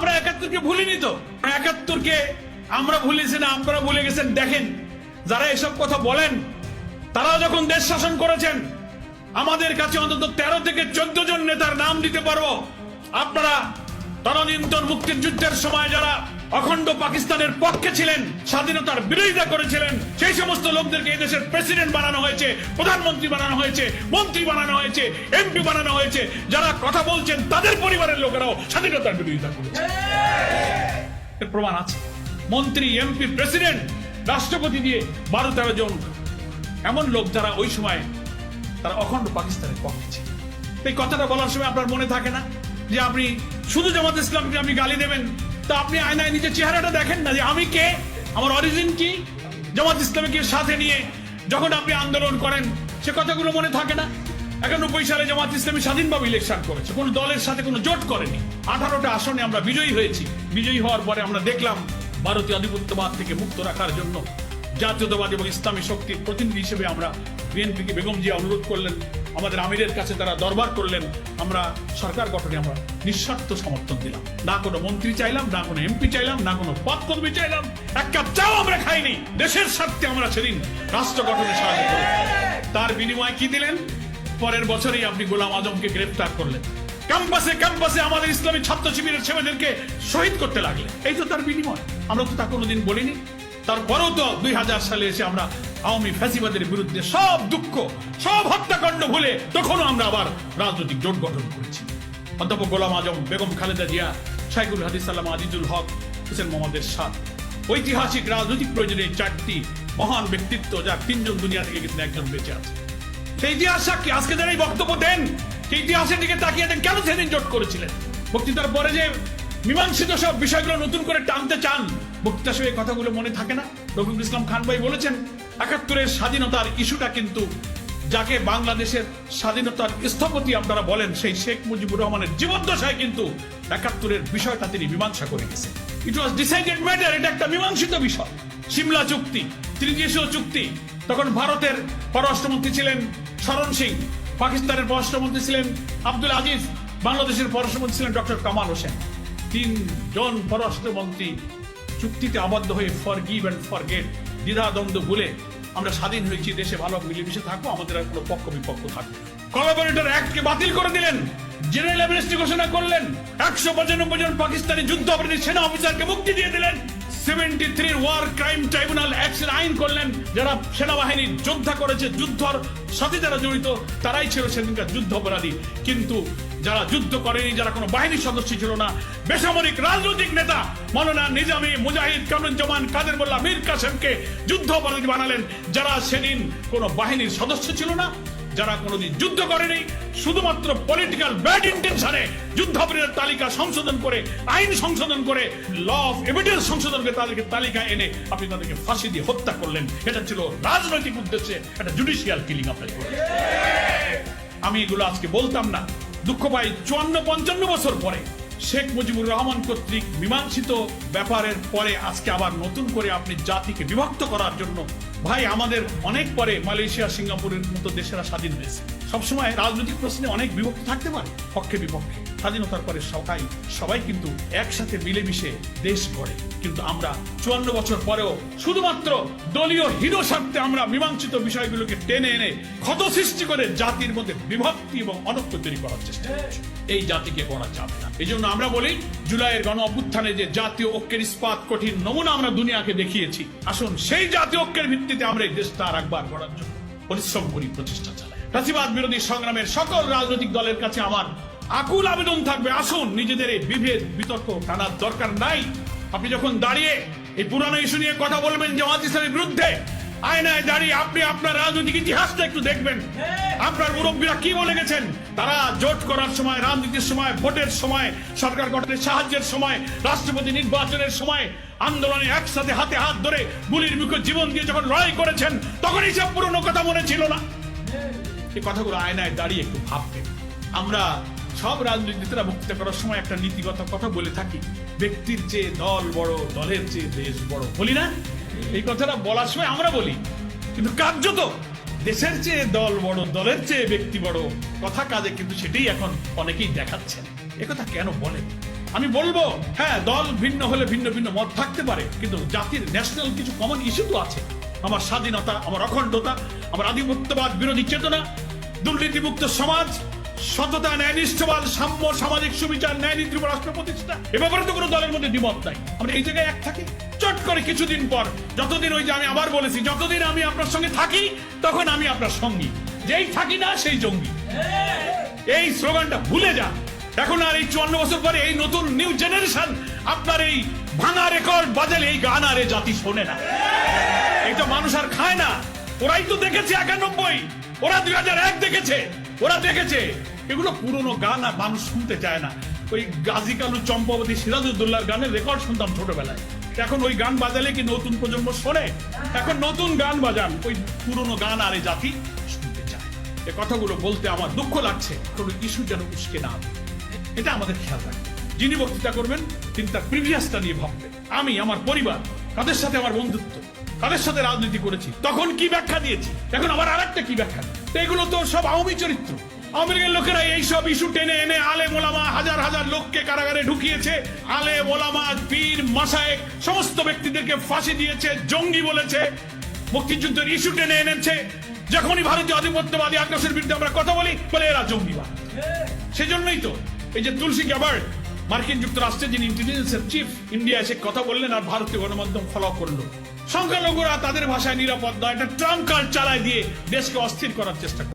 আমরা ৭১-কে ভুলিনি তো। ৭১-কে আমরা ভুলেছি না, আপনারা ভুলে গেছেন। দেখেন, যারা এসব কথা বলেন তারা যখন দেশ শাসন করেছেন, আমাদের কাছে অন্তত 13 থেকে 14 জন নেতার নাম দিতে পারবো। আপনারা তদানীন্তন মুক্তির যুদ্ধের সময় যারা অখণ্ড পাকিস্তানের পক্ষে ছিলেন, স্বাধীনতার বিরোধিতা করেছিলেন, সেই সমস্ত লোকদেরকে এই দেশের প্রেসিডেন্ট বানানো হয়েছে, প্রধানমন্ত্রী বানানো হয়েছে, মন্ত্রী বানানো হয়েছে, এমপি বানানো হয়েছে। যারা কথা বলছেন তাদের পরিবারের লোকেরাও স্বাধীনতার বিরোধিতা করেছে, এর প্রমাণ আছে। মন্ত্রী, এমপি, প্রেসিডেন্ট, রাষ্ট্রপতি দিয়ে 12-13 জন এমন লোক যারা ওই সময় তারা অখণ্ড পাকিস্তানের পক্ষে ছিল। এই কথাটা বলার সময় আপনার মনে থাকে না যে আপনি শুধু জামাত ইসলামকে আপনি গালি দেবেন, তা আপনি আয়নায় নিজের চেহারাটা দেখেন না যে আমি কে, আমার অরিজিন কি। জামাত ইসলামকে সাথে নিয়ে যখন আপনি আন্দোলন করেন সে কথাগুলো মনে থাকে না। 91 সালে জামাত ইসলামী স্বাধীনভাবে ইলেকশন করেছে, কোন দলের সাথে কোনো জোট করেনি। 18টা আসনে আমরা বিজয়ী হয়েছি। বিজয়ী হওয়ার পরে আমরা দেখলাম ভারতীয় আধিপত্যবাদ থেকে মুক্ত রাখার জন্য জাতীয়তাবাদ এবং ইসলামী শক্তির প্রতিনিধি হিসেবে আমরা বিএনপিকে, বেগম জিয়া অনুরোধ করলেন, আমাদের আমিরের কাছে তারা দরবার করলেন, আমরা সরকার গঠনে আমরা নিঃস্বার্থ সমর্থন দিলাম। না কোনো মন্ত্রী চাইলাম, না কোনো এমপি চাইলাম, না কোনো পদকর্মী চাইলাম, এক কাপ চাও আমরা খাইনি। দেশের স্বার্থে আমরা সেদিন রাষ্ট্র গঠনে সাহায্য করি। তার বিনিময়ে কি দিলেন? পরের বছরই আপনি গোলাম আজমকে গ্রেফতার করলেন। ক্যাম্পাসে ক্যাম্পাসে আমাদের ইসলামী ছাত্র শিবিরের ছেলেদেরকে শহীদ করতে লাগলেন। এই তো তার বিনিময়। আমরা তো তা কোনোদিন বলিনি। তারপরেও তো 2000 সালে এসে আমরা আওয়ামী ফ্যাসিবাদের বিরুদ্ধে সব দুঃখ, সব হত্যাকাণ্ড ভুলে তখনও আমরা আবার রাজনৈতিক জোট গঠন করেছি। অধ্যাপক গোলাম আজম, বেগম খালেদা জিয়া, শাইখুল হাদিস আল্লামা আজিজুল হক, হোসেন মোহাম্মদ এরশাদ, ঐতিহাসিক রাজনৈতিক প্রয়োজনে 4টি মহান ব্যক্তিত্ব, যার 3 জন দুনিয়া থেকে কিন্তু একজন বেঁচে আছে। সেই ইতিহাস কি আজকে যারা এই বক্তব্য দেন, সেই ইতিহাসের দিকে তাকিয়ে দেন, কেন সেদিন জোট করেছিলেন? বক্তৃতার পরে যে মীমাংসিত সব বিষয়গুলো নতুন করে টানতে চান, বক্তৃতা সে কথাগুলো মনে থাকে না। রফিকুল ইসলাম খান ভাই বলেছেন ৭১-এর স্বাধীনতার ইস্যুটা কিন্তু, যাকে বাংলাদেশের স্বাধীনতার স্থপতি আপনারা বলেন, সেই শেখ মুজিবুর রহমানের জীবদ্দশায় কিন্তু ৭১-এর বিষয়টা তিনি মীমাংসা করে গেছেন। ইট ওয়াজ ডিসাইডেড ম্যাটার, এটা একটা মীমাংসিত বিষয়। সিমলা চুক্তি, ত্রিদেশীয় চুক্তি, তখন ভারতের পররাষ্ট্রমন্ত্রী ছিলেন শরণ সিং, পাকিস্তানের পররাষ্ট্রমন্ত্রী ছিলেন আব্দুল আজিজ, বাংলাদেশের পররাষ্ট্রমন্ত্রী ছিলেন ডক্টর কামাল হোসেন। 3 জন পররাষ্ট্রমন্ত্রী চুক্তিতে আবদ্ধ হয়ে ফরগিভ এন্ড ফরগেট, দ্বিধাদ্বন্দ্ব ভুলে আমরা স্বাধীন হয়েছি, দেশে ভালো মিলেমিশে থাকবো, আমাদের আর কোনো পক্ষ বিপক্ষ থাকবে। কোলাবরেটর অ্যাক্টকে বাতিল করে দিলেন, জেনারেল অ্যামনেস্টি ঘোষণা করলেন, 195 জন পাকিস্তানি যুদ্ধ অপরাধী সেনা অফিসারকে মুক্তি দিয়ে দিলেন। 73 ওয়ার ক্রাইম ট্রাইব্যুনাল অ্যাক্টের আইন করলেন, যারা সেনাবাহিনীর যোদ্ধা করেছে, যুদ্ধর সাথে যারা জড়িত তারাই ছিল সেদিনকার যুদ্ধ অপরাধী। কিন্তু যারা যুদ্ধ করেনি, যারা কোনো বাহিনীর সদস্য ছিল না, বেসামরিক রাজনৈতিক নেতা মৌলানা নিজামী, মুজাহিদ, কামরুজ্জামান, কাদের মোল্লা, মীর কাসেমকে যুদ্ধ অপরাধী বানালেন, যারা সেদিন কোনো বাহিনীর সদস্য ছিল না, যারা কোনোদিন যুদ্ধ করেনি, শুধুমাত্র পলিটিক্যাল ব্যাড ইন্টেনশনে যুদ্ধাপরাধীর তালিকা সংশোধন করে, আইন সংশোধন করে, ল অফ এভিডেন্স সংশোধন করে তাদেরকে তালিকা এনে আপনি তাদেরকে ফাঁসি দিয়ে হত্যা করলেন। এটা ছিল রাজনৈতিক উদ্দেশ্যে একটা জুডিশিয়াল কিলিং আপনাকে করেছেন। আমি এগুলো আজকে বলতাম না, দুঃখ পাই 54-55 বছর পরে শেখ মুজিবুর রহমান কর্তৃক মীমাংসিত ব্যাপারের পরে আজকে আবার নতুন করে আপনি জাতিকে বিভক্ত করার জন্য। ভাই, আমাদের অনেক পরে মালয়েশিয়া, সিঙ্গাপুরের মতো দেশেরা স্বাধীন হয়েছে। সবসময় রাজনৈতিক প্রশ্নে অনেক বিভক্ত থাকতে পারে, পক্ষে বিপক্ষে। স্বাধীনতার পরে সবাই কিন্তু একসাথে মিলেমিশে দেশ গড়ে। কিন্তু আমরা 54 বছর পরেও শুধুমাত্র দলীয় হীন স্বার্থে আমরা মীমাংসিত বিষয়গুলোকে টেনে এনে ক্ষত সৃষ্টি করে জাতির মধ্যে বিভক্তি এবং অনৈক্য তৈরি করার চেষ্টা করছি। এই জাতিকে গড়া যাবে না। এই জন্য আমরা বলি, জুলাইয়ের গণ অভ্যুত্থানে যে জাতীয় ঐক্যের ইস্পাত কঠিন নমুনা আমরা দুনিয়াকে দেখিয়েছি, আসুন সেই জাতীয় ঐক্যের ভিত্তিতে আমরা এই দেশটা আর একবার গড়ার জন্য পরিশ্রম করি, প্রচেষ্টা চালাই। ফ্যাসিবাদ বিরোধী সংগ্রামের সকল রাজনৈতিক দলের কাছে আমার আকুল আবেদন থাকবে, আসুন নিজেদের এই বিভেদ বিতর্ক টানার দরকার নাই। আপনি যখন দাঁড়িয়ে এই পুরানো ইস্যু নিয়ে কথা বলবেন জামাত ইসলামের বিরুদ্ধে, আয়নায় দাঁড়িয়ে আপনি আপনার রাজনৈতিক ইতিহাসটা একটু দেখবেন। আপনার মুরব্বীরা কি বলে গেছেন? তারা জোট করার সময়, রাজনীতির সময়, ভোটের সময়, সরকার গঠনের সাহায্যের সময়, রাষ্ট্রপতি নির্বাচনের সময়, আন্দোলনে একসাথে হাতে হাত ধরে গুলির মুখে জীবন দিয়ে যখন লড়াই করেছেন, তখন এইসব পুরনো কথা মনে ছিল না। এই কথাগুলো আয়নায় দাঁড়িয়ে একটু ভাববেন। আমরা সব রাজনীতিরা বক্তৃতা করার সময় একটা নীতিগত কথা বলে থাকি, ব্যক্তির চেয়ে দল বড়, দলের চেয়ে দেশ বড়, বলি না? এই কথাটা বলার সময় আমরা বলি, কিন্তু কার্যত দেশের চেয়ে দল বড়, দলের চেয়ে ব্যক্তি বড়, কথা কাজে কিন্তু সেটাই এখন অনেকেই দেখাচ্ছেন। একথা কেন বলেন? আমি বলবো হ্যাঁ, দল ভিন্ন হলে ভিন্ন ভিন্ন মত থাকতে পারে, কিন্তু জাতির ন্যাশনাল কিছু কমন ইস্যু তো আছে। আমার স্বাধীনতা, আমার অখণ্ডতা, আমার আধিপত্যবাদ বিরোধী চেতনা, দুর্নীতিমুক্ত সমাজ, সততা, ন্যায়নিষ্ঠবাদ, সাম্য, সামাজিক সুবিচার, ন্যায় নীতি রাষ্ট্র প্রতিষ্ঠা। এ ব্যাপারে তো কোনো দলের মধ্যে দ্বিমত নাই। আমরা এই জায়গায় এক থাকি। চট করে কিছুদিন পর, যতদিন ওই যে আমি আবার বলেছি, যতদিন আমি আপনার সঙ্গে থাকি তখন আমি আপনার সঙ্গী, যেই থাকি না সেই জঙ্গি। এই স্লোগানটা ভুলে যান। এখন আর এই 54 বছর পরে এই নতুন নিউ জেনারেশন আপনার এই ভাঙা রেকর্ড বাজালে এই গান আর এ জাতি শোনে না। এটা মানুষ আর খায় না। ওরাই তো দেখেছে 91, ওরা 2001 দেখেছে, ওরা দেখেছে। এগুলো পুরনো গান আর মানুষ শুনতে চায় না। ওই গাজী কালু, চম্পাবতী, সিরাজউদ্দৌলার গানের রেকর্ড শুনতাম ছোটবেলায়। এখন ওই গান বাজালে কি নতুন প্রজন্ম শোনে? এখন নতুন গান বাজান, ওই পুরনো গান আর এই জাতি শুনতে চায়। এ কথাগুলো বলতে আমার দুঃখ লাগছে। কোনো ইস্যু যেন উস্কে না, এটা আমাদের খেয়াল রাখবে। যিনি বক্তৃতা করবেন তিনি তার প্রিভিয়াসটা নিয়ে ভাববেন। আমি, আমার পরিবার, কাদের সাথে আমার বন্ধুত্ব, কাদের সাথে রাজনীতি করেছি, তখন কি ব্যাখ্যা দিয়েছি, এখন আবার আরেকটা কি ব্যাখ্যা। এগুলো তো সব আওয়ামী চরিত্র। আওয়ামী লীগের লোকেরা এইসব ইস্যু টেনে এনে আলেম ওলামা, হাজার হাজার লোককে কারাগারে ঢুকিয়েছে। আলেম ওলামা, পীর, মাশায়েখ সমস্ত ব্যক্তিদেরকে ফাঁসি দিয়েছে, জঙ্গি বলেছে, মুক্তিযুদ্ধের ইস্যু টেনে এনেছে। যখনই ভারতীয় আধিপত্যবাদী আগ্রাসের বিরুদ্ধে আমরা কথা বলি, বলে এরা জঙ্গিবাদ। সেজন্যই তো এই যে তুলসী গ্যাবার্ড, মার্কিন যুক্তরাষ্ট্রের যিনি ইন্টেলিজেন্সের চিফ, ইন্ডিয়া এসে কথা বললেন আর ভারতীয় গণমাধ্যম ফলো করলো। সংখ্যালঘুরা তাদের ভাষায় নিরাপদ নয়, একটা ট্রাম্প কার্ড চালায় দিয়ে দেশকে অস্থির করার চেষ্টা করে।